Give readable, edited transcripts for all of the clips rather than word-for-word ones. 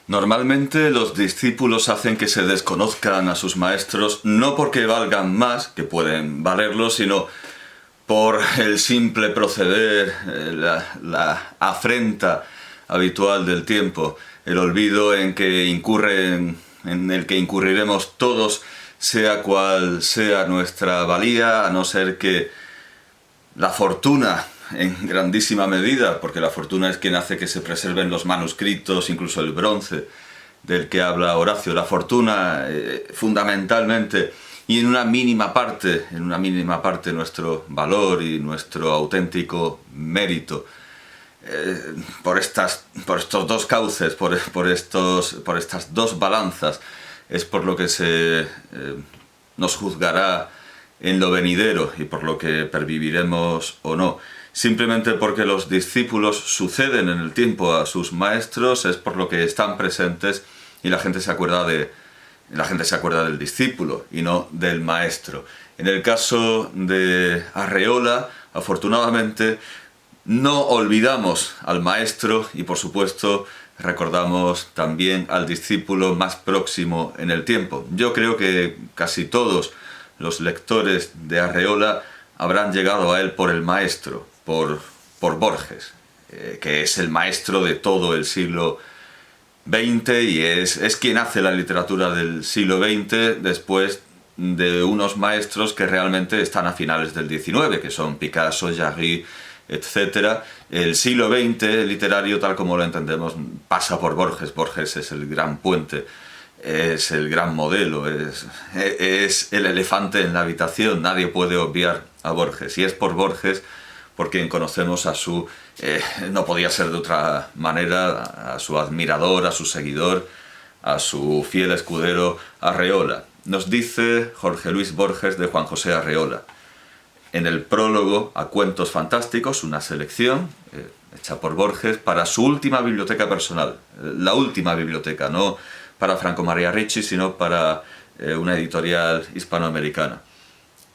Normalmente los discípulos hacen que se desconozcan a sus maestros no porque valgan más, que pueden valerlo, sino por el simple proceder, la afrenta habitual del tiempo, el olvido en el que incurriremos todos, sea cual sea nuestra valía, a no ser que la fortuna, en grandísima medida, porque la fortuna es quien hace que se preserven los manuscritos, incluso el bronce del que habla Horacio. La fortuna, fundamentalmente, y en una mínima parte nuestro valor y nuestro auténtico mérito. Por estos dos cauces, por estas dos balanzas, es por lo que nos juzgará en lo venidero y por lo que perviviremos o no. Simplemente porque los discípulos suceden en el tiempo a sus maestros, es por lo que están presentes y la gente se acuerda del discípulo y no del maestro. En el caso de Arreola, afortunadamente, no olvidamos al maestro y, por supuesto, recordamos también al discípulo más próximo en el tiempo. Yo creo que casi todos los lectores de Arreola habrán llegado a él por el maestro, por Borges, que es el maestro de todo el siglo XX y es quien hace la literatura del siglo XX después de unos maestros que realmente están a finales del XIX, que son Picasso, Jarry, etc. El siglo XX literario, tal como lo entendemos, pasa por Borges. Borges es el gran puente, es el gran modelo, es el elefante en la habitación. Nadie puede obviar a Borges, y es por Borges por quien conocemos a su, no podía ser de otra manera, a su admirador, a su seguidor, a su fiel escudero Arreola. Nos dice Jorge Luis Borges de Juan José Arreola, en el prólogo a Cuentos Fantásticos, una selección hecha por Borges para su última biblioteca personal, la última biblioteca, no para Franco María Ricci, sino para una editorial hispanoamericana.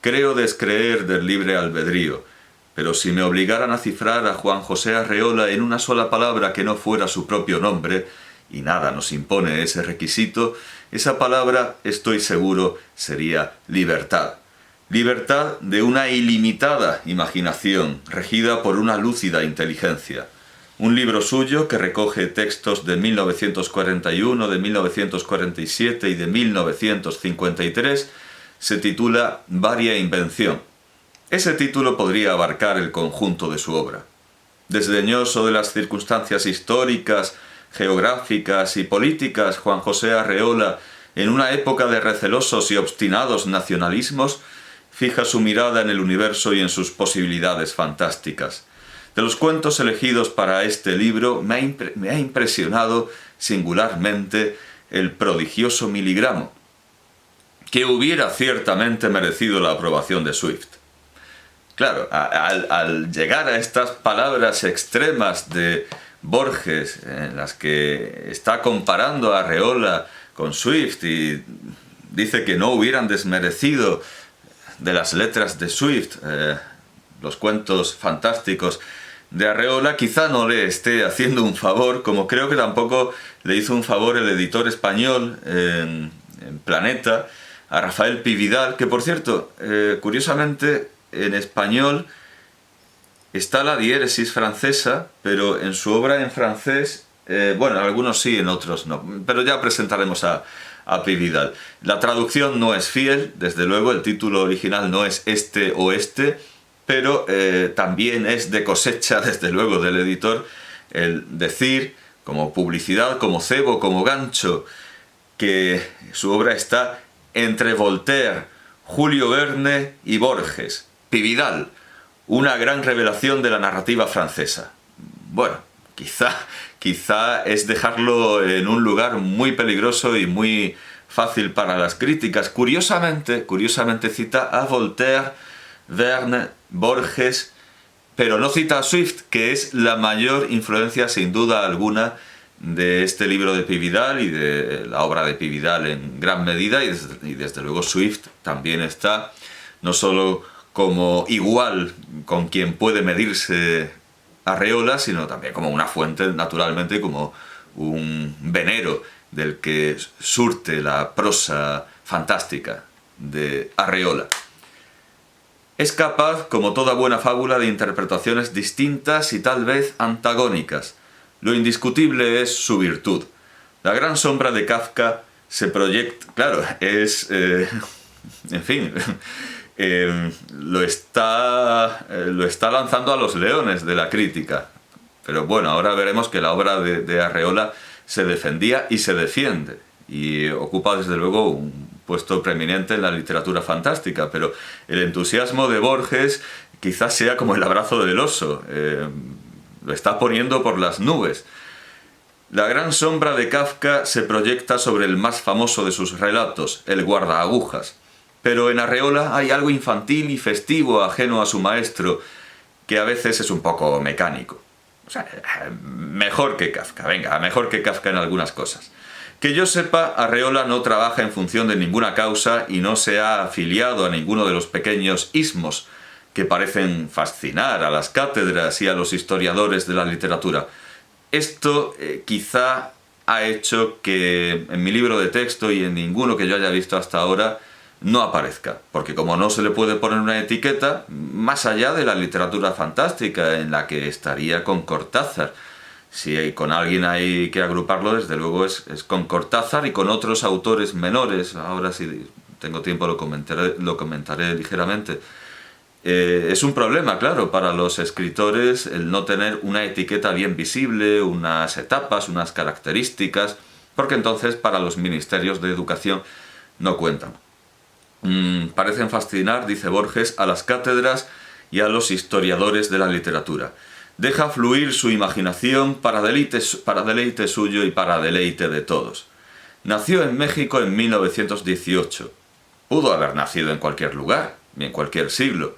Creo descreer del libre albedrío, pero si me obligaran a cifrar a Juan José Arreola en una sola palabra que no fuera su propio nombre, y nada nos impone ese requisito, esa palabra, estoy seguro, sería libertad. Libertad de una ilimitada imaginación, regida por una lúcida inteligencia. Un libro suyo que recoge textos de 1941, de 1947 y de 1953, se titula Varia Invención. Ese título podría abarcar el conjunto de su obra. Desdeñoso de las circunstancias históricas, geográficas y políticas, Juan José Arreola, en una época de recelosos y obstinados nacionalismos, fija su mirada en el universo y en sus posibilidades fantásticas. De los cuentos elegidos para este libro, me ha impresionado singularmente el prodigioso Miligramo, que hubiera ciertamente merecido la aprobación de Swift. Claro, al llegar a estas palabras extremas de Borges, en las que está comparando a Arreola con Swift y dice que no hubieran desmerecido de las letras de Swift los cuentos fantásticos de Arreola, quizá no le esté haciendo un favor, como creo que tampoco le hizo un favor el editor español en Planeta, a Rafael Pi Vidal, que por cierto, curiosamente, en español está la diéresis francesa, pero en su obra en francés, bueno, algunos sí, en otros no, pero ya presentaremos a Pi Vidal. La traducción no es fiel, desde luego, el título original no es Este o Este, pero también es de cosecha, desde luego, del editor, el decir, como publicidad, como cebo, como gancho, que su obra está entre Voltaire, Julio Verne y Borges. Pi Vidal, una gran revelación de la narrativa francesa. Bueno, quizá es dejarlo en un lugar muy peligroso y muy fácil para las críticas. Curiosamente cita a Voltaire, Verne, Borges, pero no cita a Swift, que es la mayor influencia, sin duda alguna, de este libro de Pi Vidal y de la obra de Pi Vidal en gran medida, y desde luego Swift también está, no solo como igual con quien puede medirse Arreola, sino también como una fuente, naturalmente, como un venero del que surte la prosa fantástica de Arreola. Es capaz, como toda buena fábula, de interpretaciones distintas y tal vez antagónicas. Lo indiscutible es su virtud. La gran sombra de Kafka se proyecta... Claro, es... en fin... lo está lanzando a los leones de la crítica. Pero bueno, ahora veremos que la obra de Arreola se defendía y se defiende. Y ocupa desde luego un puesto preeminente en la literatura fantástica, pero el entusiasmo de Borges quizás sea como el abrazo del oso, lo está poniendo por las nubes. La gran sombra de Kafka se proyecta sobre el más famoso de sus relatos, El guardaagujas, pero en Arreola hay algo infantil y festivo ajeno a su maestro, que a veces es un poco mecánico. O sea, mejor que Kafka, venga, mejor que Kafka en algunas cosas. Que yo sepa, Arreola no trabaja en función de ninguna causa y no se ha afiliado a ninguno de los pequeños ismos que parecen fascinar a las cátedras y a los historiadores de la literatura. Esto quizá ha hecho que en mi libro de texto y en ninguno que yo haya visto hasta ahora no aparezca, porque como no se le puede poner una etiqueta, más allá de la literatura fantástica en la que estaría con Cortázar, si con alguien hay que agruparlo, desde luego es con Cortázar y con otros autores menores. Ahora si tengo tiempo lo comentaré ligeramente. Es un problema, claro, para los escritores el no tener una etiqueta bien visible, unas etapas, unas características, porque entonces para los ministerios de educación no cuentan. Parecen fascinar, dice Borges, a las cátedras y a los historiadores de la literatura. Deja fluir su imaginación para deleite suyo y para deleite de todos. Nació en México en 1918. Pudo haber nacido en cualquier lugar y en cualquier siglo.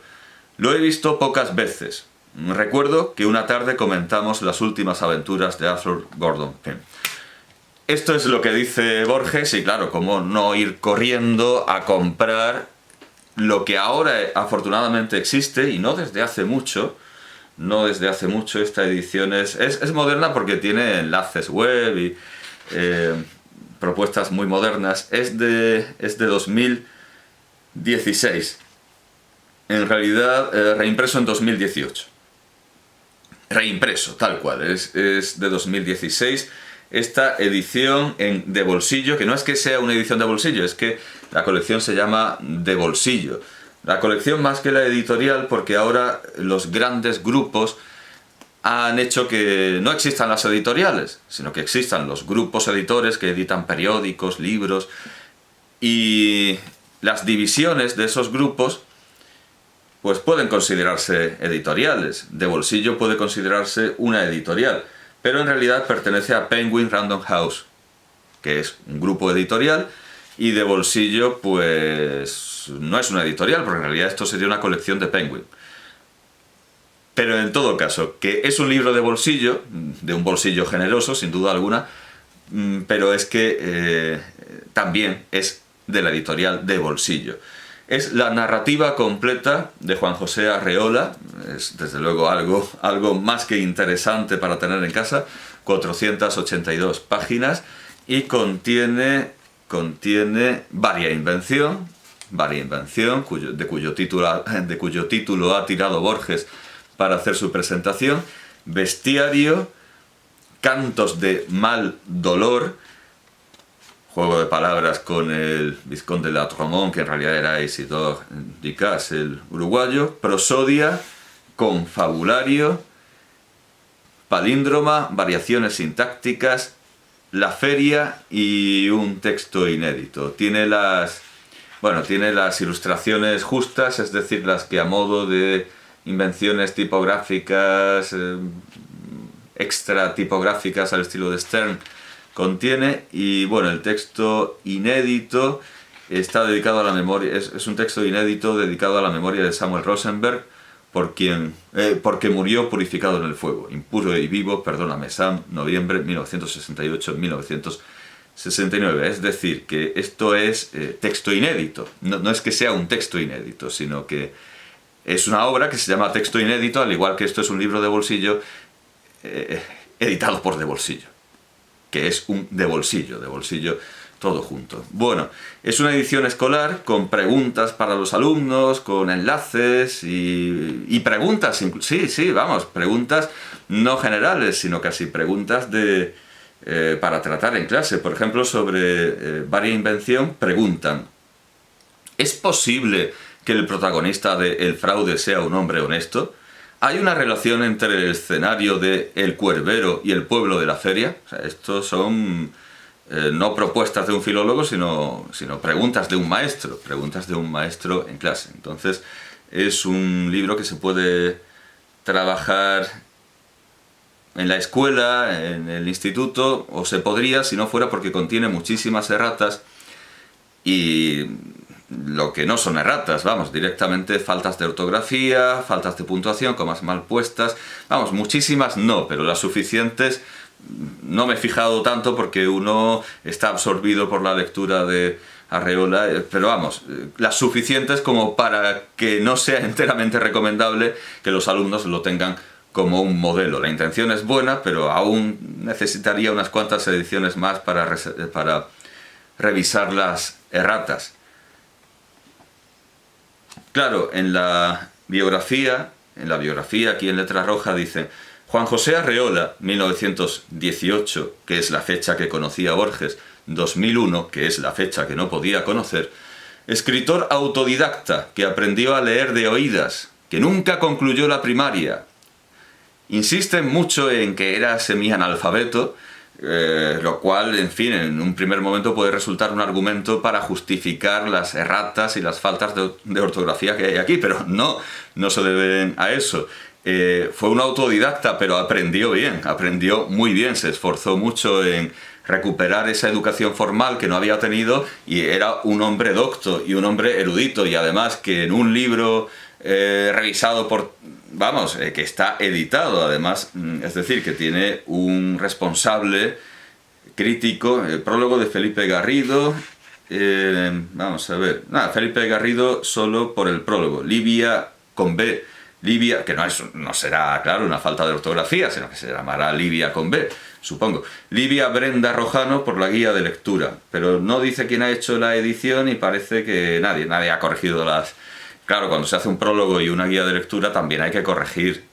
Lo he visto pocas veces. Recuerdo que una tarde comentamos las últimas aventuras de Arthur Gordon Pym. Esto es lo que dice Borges y claro, cómo no ir corriendo a comprar lo que ahora afortunadamente existe y no desde hace mucho. Esta edición es moderna porque tiene enlaces web y propuestas muy modernas. Es de 2016. En realidad, reimpreso en 2018. Reimpreso, tal cual, es de 2016. Esta edición de bolsillo, que no es que sea una edición de bolsillo, es que la colección se llama De Bolsillo. La colección más que la editorial, porque ahora los grandes grupos han hecho que no existan las editoriales, sino que existan los grupos editores que editan periódicos, libros, y las divisiones de esos grupos pues pueden considerarse editoriales. De Bolsillo puede considerarse una editorial, pero en realidad pertenece a Penguin Random House, que es un grupo editorial, y De Bolsillo pues no es una editorial, porque en realidad esto sería una colección de Penguin. Pero en todo caso, que es un libro de bolsillo, de un bolsillo generoso, sin duda alguna, pero es que también es de la editorial De Bolsillo. Es la narrativa completa de Juan José Arreola, es desde luego algo más que interesante para tener en casa, 482 páginas, y contiene varia invención, de cuyo título ha tirado Borges para hacer su presentación, bestiario, cantos de mal dolor, juego de palabras con el vizconde de la Tromont, que en realidad era Isidore Dicas, el uruguayo, prosodia, confabulario, palíndroma, variaciones sintácticas, la feria y un texto inédito. Tiene las ilustraciones justas, es decir, las que a modo de invenciones tipográficas, extra tipográficas al estilo de Stern contiene, y bueno, el texto inédito está dedicado a la memoria, es un texto inédito dedicado a la memoria de Samuel Rosenberg, porque murió purificado en el fuego, impuro y vivo, perdóname Sam, noviembre 1968-1969. Es decir, que esto es texto inédito, no es que sea un texto inédito, sino que es una obra que se llama texto inédito, al igual que esto es un libro de bolsillo editado por De Bolsillo, que es un de bolsillo todo junto. Bueno, es una edición escolar con preguntas para los alumnos, con enlaces y preguntas, sí, vamos, preguntas no generales, sino casi preguntas para tratar en clase. Por ejemplo, sobre Varia Invención preguntan: ¿es posible que el protagonista de El fraude sea un hombre honesto? ¿Hay una relación entre el escenario de El Cuervero y el pueblo de la feria? O sea, estos son no propuestas de un filólogo, sino preguntas de un maestro en clase. Entonces, es un libro que se puede trabajar en la escuela, en el instituto, o se podría si no fuera porque contiene muchísimas erratas y lo que no son erratas, vamos, directamente faltas de ortografía, faltas de puntuación, comas mal puestas, vamos, muchísimas no, pero las suficientes no me he fijado tanto porque uno está absorbido por la lectura de Arreola, pero vamos, las suficientes como para que no sea enteramente recomendable que los alumnos lo tengan como un modelo. La intención es buena, pero aún necesitaría unas cuantas ediciones más para revisar las erratas. Claro, en la biografía aquí en letra roja dice: Juan José Arreola, 1918, que es la fecha que conocía Borges, 2001, que es la fecha que no podía conocer, escritor autodidacta que aprendió a leer de oídas, que nunca concluyó la primaria. Insisten mucho en que era semianalfabeto, lo cual, en fin, en un primer momento puede resultar un argumento para justificar las erratas y las faltas de ortografía que hay aquí, pero no se deben a eso. Fue un autodidacta, pero aprendió bien, aprendió muy bien, se esforzó mucho en recuperar esa educación formal que no había tenido y era un hombre docto y un hombre erudito, y además que en un libro revisado por... Vamos, que está editado además, es decir, que tiene un responsable crítico, el prólogo de Felipe Garrido, vamos a ver, Felipe Garrido solo por el prólogo, Livia con B, Livia, que no será, claro, una falta de ortografía, sino que se llamará Livia con B, supongo. Livia Brenda Rojano por la guía de lectura, pero no dice quién ha hecho la edición y parece que nadie ha corregido las... Claro, cuando se hace un prólogo y una guía de lectura también hay que corregir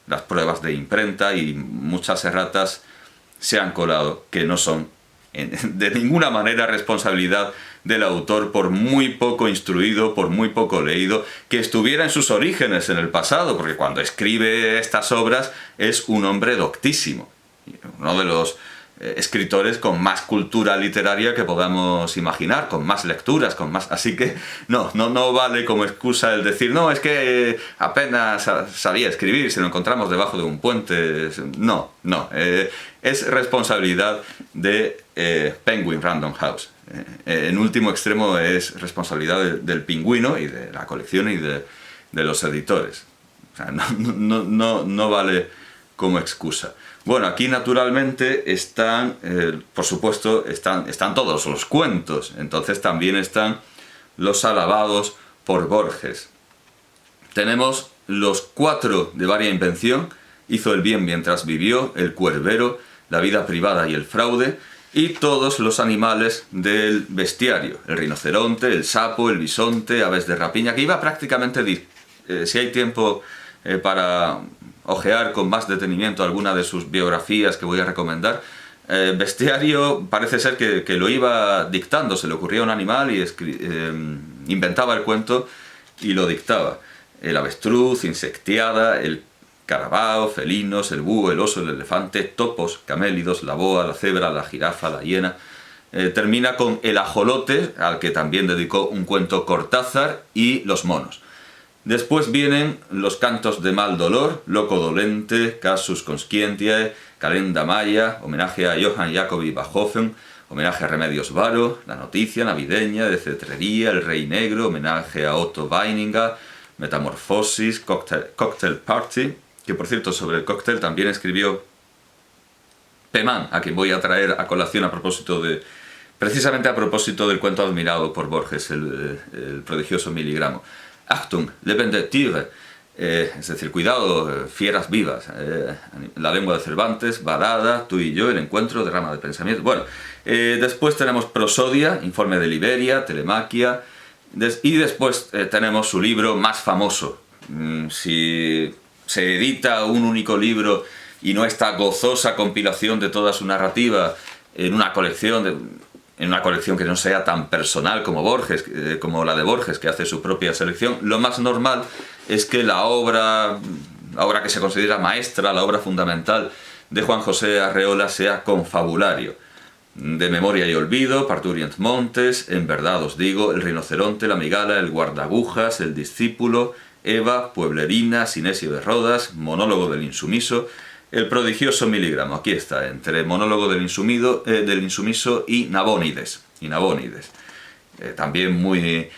las pruebas de imprenta y muchas erratas se han colado que no son de ninguna manera responsabilidad del autor, por muy poco instruido, por muy poco leído, que estuviera en sus orígenes en el pasado, porque cuando escribe estas obras es un hombre doctísimo, uno de los escritores con más cultura literaria que podamos imaginar, con más lecturas, con más... Así que no vale como excusa el decir, no, es que apenas sabía escribir, si lo encontramos debajo de un puente. No, es responsabilidad de Penguin Random House. En último extremo es responsabilidad del Pingüino y de la colección y de los editores. O sea, no vale como excusa. Bueno, aquí naturalmente están, por supuesto, están todos los cuentos, entonces también están los alabados por Borges. Tenemos los 4 de Varia Invención: Hizo el bien mientras vivió, El Cuervero, La vida privada y el fraude, y todos los animales del bestiario: el rinoceronte, el sapo, el bisonte, aves de rapiña, que iba prácticamente, si hay tiempo para ojear con más detenimiento alguna de sus biografías que voy a recomendar. Bestiario parece ser que lo iba dictando, se le ocurría un animal y inventaba el cuento y lo dictaba. El avestruz, insectiada, el carabao, felinos, el búho, el oso, el elefante, topos, camélidos, la boa, la cebra, la jirafa, la hiena. Termina con el ajolote, al que también dedicó un cuento Cortázar, y los monos. Después vienen los cantos de mal dolor, Loco dolente, Casus conscientiae, Calenda Maya, homenaje a Johann Jacobi Bachofen, homenaje a Remedios Varo, La noticia navideña de cetrería, El rey negro, homenaje a Otto Weininger, Metamorfosis, Cocktail Party, que por cierto sobre el cóctel también escribió Pemán, a quien voy a traer a colación precisamente a propósito del cuento admirado por Borges, el prodigioso miligramo. Achtung, lebende Tiere, es decir, cuidado, fieras vivas, La lengua de Cervantes, Balada, Tú y yo, El encuentro, Derrama de pensamiento. Bueno, después tenemos Prosodia, Informe de Liberia, Telemaquia, y después tenemos su libro más famoso. Si se edita un único libro y no esta gozosa compilación de toda su narrativa en una colección que no sea tan personal como Borges, como la de Borges, que hace su propia selección, lo más normal es que la obra que se considera maestra, la obra fundamental de Juan José Arreola, sea confabulario. De Memoria y Olvido, Parturient Montes, En verdad os digo, El rinoceronte, La migala, El guardagujas, El discípulo, Eva, Pueblerina, Sinesio de Rodas, Monólogo del insumiso, El prodigioso miligramo. Aquí está, entre Monólogo del insumiso y Nabónides. También muy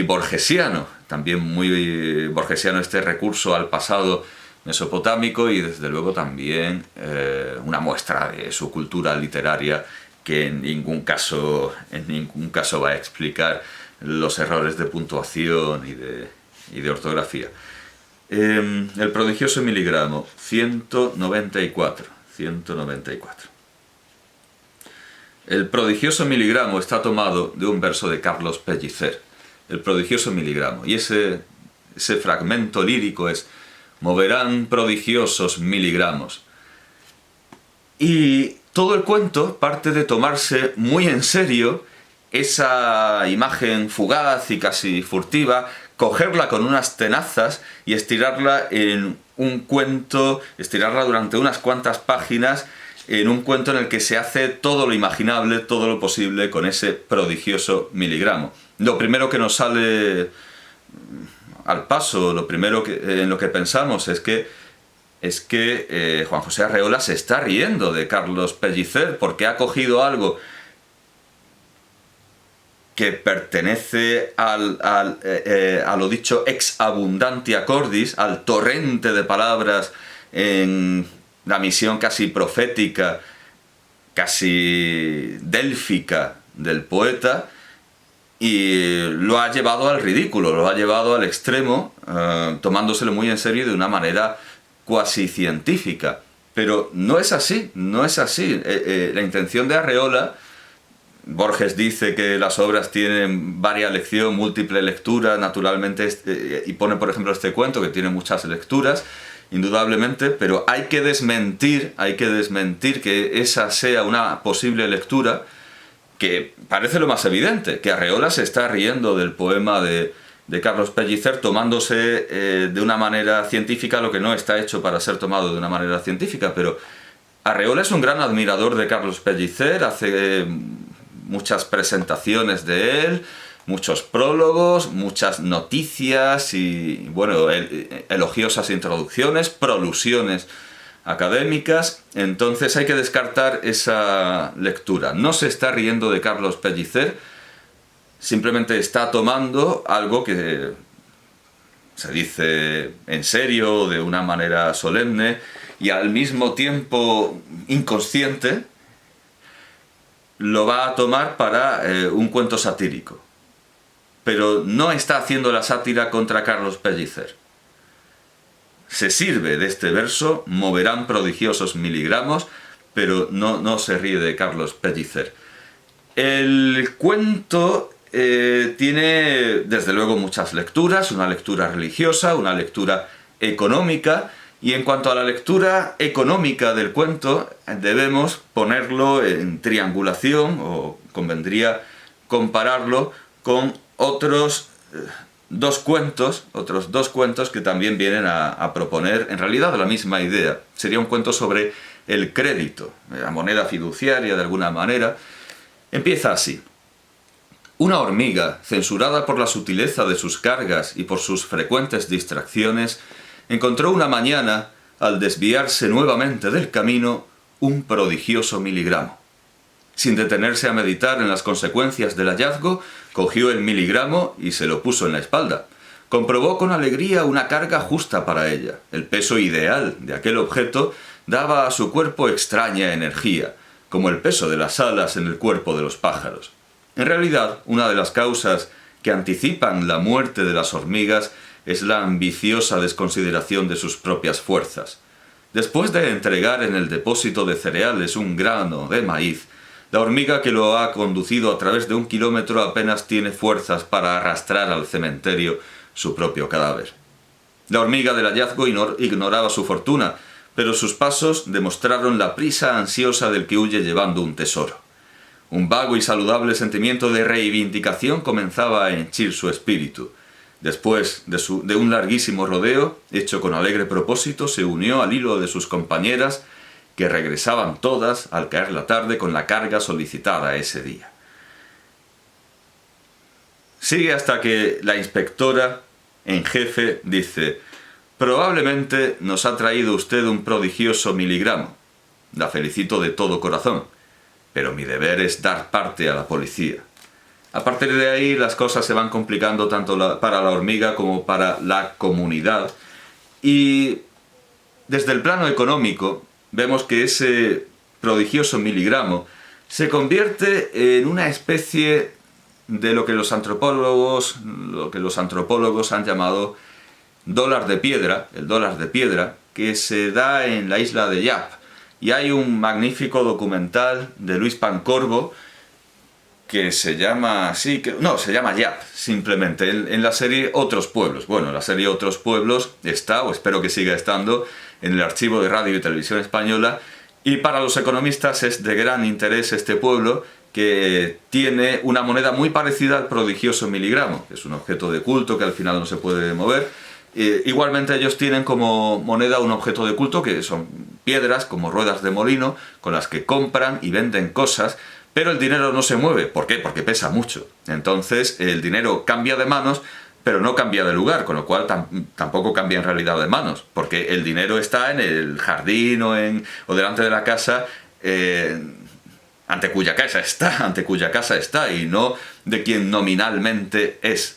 borgesiano. También muy borgesiano este recurso al pasado mesopotámico y desde luego también una muestra de su cultura literaria que en ningún caso va a explicar los errores de puntuación y de ortografía. El prodigioso miligramo, 194. El prodigioso miligramo está tomado de un verso de Carlos Pellicer. El prodigioso miligramo. Y ese fragmento lírico es: moverán prodigiosos miligramos. Y todo el cuento parte de tomarse muy en serio esa imagen fugaz y casi furtiva, cogerla con unas tenazas y estirarla en un cuento, estirarla durante unas cuantas páginas, en un cuento en el que se hace todo lo imaginable, todo lo posible con ese prodigioso miligramo. Lo primero que nos sale al paso, lo primero en lo que pensamos es que Juan José Arreola se está riendo de Carlos Pellicer porque ha cogido algo que pertenece a lo dicho ex abundantia cordis, al torrente de palabras en la misión casi profética, casi délfica del poeta, y lo ha llevado al ridículo, lo ha llevado al extremo, tomándoselo muy en serio de una manera cuasi científica. Pero no es así, no es así. La intención de Arreola, Borges dice que las obras tienen varia lección, múltiple lectura, naturalmente, y pone por ejemplo este cuento que tiene muchas lecturas, indudablemente, pero hay que desmentir que esa sea una posible lectura, que parece lo más evidente, que Arreola se está riendo del poema de Carlos Pellicer, tomándose de una manera científica lo que no está hecho para ser tomado de una manera científica, pero Arreola es un gran admirador de Carlos Pellicer, hace muchas presentaciones de él, muchos prólogos, muchas noticias y, bueno, elogiosas introducciones, prolusiones académicas. Entonces hay que descartar esa lectura. No se está riendo de Carlos Pellicer, simplemente está tomando algo que se dice en serio, de una manera solemne y al mismo tiempo inconsciente, lo va a tomar para un cuento satírico. Pero no está haciendo la sátira contra Carlos Pellicer. Se sirve de este verso, moverán prodigiosos miligramos, pero no se ríe de Carlos Pellicer. El cuento tiene desde luego muchas lecturas, una lectura religiosa, una lectura económica, y en cuanto a la lectura económica del cuento debemos ponerlo en triangulación, o convendría compararlo con otros dos cuentos que también vienen a proponer en realidad la misma idea. Sería un cuento sobre el crédito, la moneda fiduciaria de alguna manera. Empieza así: una hormiga, censurada por la sutileza de sus cargas y por sus frecuentes distracciones, encontró una mañana, al desviarse nuevamente del camino, un prodigioso miligramo. Sin detenerse a meditar en las consecuencias del hallazgo, cogió el miligramo y se lo puso en la espalda. Comprobó con alegría una carga justa para ella. El peso ideal de aquel objeto daba a su cuerpo extraña energía, como el peso de las alas en el cuerpo de los pájaros. En realidad, una de las causas que anticipan la muerte de las hormigas es la ambiciosa desconsideración de sus propias fuerzas. Después de entregar en el depósito de cereales un grano de maíz, la hormiga que lo ha conducido a través de 1 kilómetro apenas tiene fuerzas para arrastrar al cementerio su propio cadáver. La hormiga del hallazgo ignoraba su fortuna, pero sus pasos demostraron la prisa ansiosa del que huye llevando un tesoro. Un vago y saludable sentimiento de reivindicación comenzaba a henchir su espíritu. Después de un larguísimo rodeo, hecho con alegre propósito, se unió al hilo de sus compañeras, que regresaban todas al caer la tarde con la carga solicitada ese día. Sigue hasta que la inspectora en jefe dice: «Probablemente nos ha traído usted un prodigioso miligramo. La felicito de todo corazón, pero mi deber es dar parte a la policía». A partir de ahí las cosas se van complicando tanto para la hormiga como para la comunidad. Y desde el plano económico vemos que ese prodigioso miligramo se convierte en una especie de lo que los antropólogos han llamado dólar de piedra, el dólar de piedra, que se da en la isla de Yap. Y hay un magnífico documental de Luis Pancorbo que se llama Yap, simplemente, en la serie Otros Pueblos. Bueno, la serie Otros Pueblos está, o espero que siga estando, en el archivo de Radio y Televisión Española, y para los economistas es de gran interés este pueblo, que tiene una moneda muy parecida al prodigioso miligramo, que es un objeto de culto que al final no se puede mover. Igualmente ellos tienen como moneda un objeto de culto que son piedras como ruedas de molino con las que compran y venden cosas, pero el dinero no se mueve. ¿Por qué? Porque pesa mucho. Entonces el dinero cambia de manos, pero no cambia de lugar, con lo cual tampoco cambia en realidad de manos, porque el dinero está en el jardín o delante de la casa, ante cuya casa está, y no de quien nominalmente es.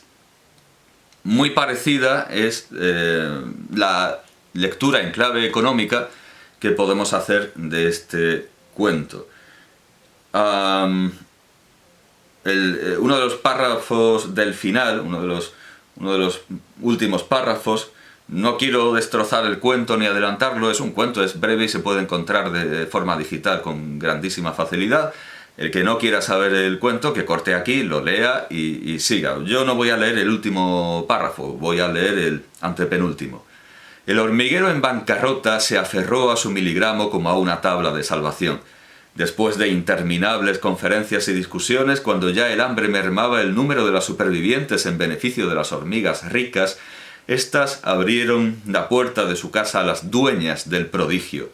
Muy parecida es la lectura en clave económica que podemos hacer de este cuento. Uno de los párrafos del final, uno de los últimos párrafos, no quiero destrozar el cuento ni adelantarlo, es un cuento, es breve y se puede encontrar de forma digital con grandísima facilidad. El que no quiera saber el cuento, que corte aquí, lo lea y siga. Yo no voy a leer el último párrafo, voy a leer el antepenúltimo. El hormiguero en bancarrota se aferró a su miligramo como a una tabla de salvación. Después de interminables conferencias y discusiones, cuando ya el hambre mermaba el número de las supervivientes en beneficio de las hormigas ricas, éstas abrieron la puerta de su casa a las dueñas del prodigio.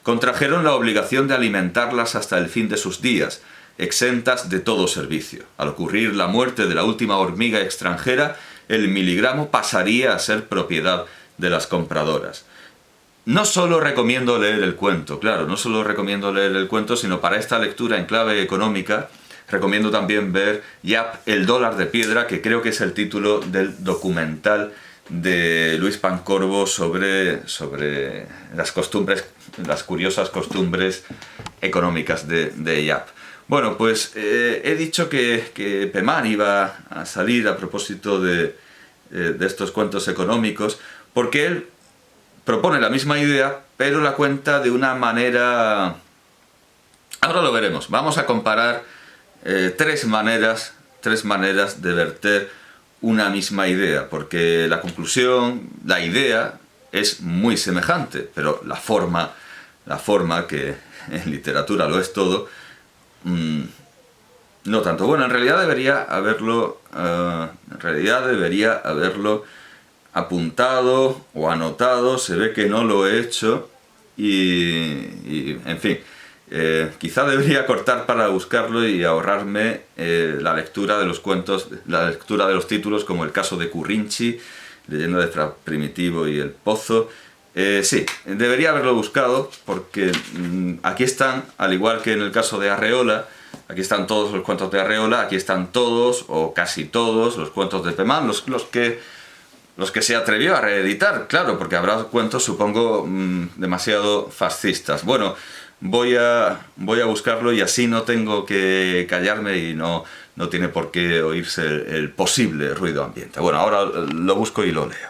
Contrajeron la obligación de alimentarlas hasta el fin de sus días, exentas de todo servicio. Al ocurrir la muerte de la última hormiga extranjera, el miligramo pasaría a ser propiedad de las compradoras. No solo recomiendo leer el cuento, sino para esta lectura en clave económica, recomiendo también ver Yap, el dólar de piedra, que creo que es el título del documental de Luis Pancorbo sobre las curiosas costumbres económicas de Yap. Bueno, pues he dicho que Pemán iba a salir a propósito de estos cuentos económicos, porque él propone la misma idea, pero la cuenta de una manera... Ahora lo veremos. Vamos a comparar tres maneras de verter una misma idea, porque la conclusión, la idea, es muy semejante, pero la forma, que en literatura lo es todo, no tanto. Bueno, en realidad debería haberlo apuntado o anotado, se ve que no lo he hecho, y en fin, quizá debería cortar para buscarlo y ahorrarme la lectura de los cuentos, la lectura de los títulos, como el caso de Currinchi, Leyenda de Fra Primitivo y El Pozo. Sí, debería haberlo buscado, porque aquí están, al igual que en el caso de Arreola, aquí están todos los cuentos de Arreola, aquí están todos, o casi todos, los cuentos de Pemán, los que se atrevió a reeditar, claro, porque habrá cuentos, supongo, demasiado fascistas. Bueno, voy a buscarlo y así no tengo que callarme y no tiene por qué oírse el posible ruido ambiente. Bueno, ahora lo busco y lo leo.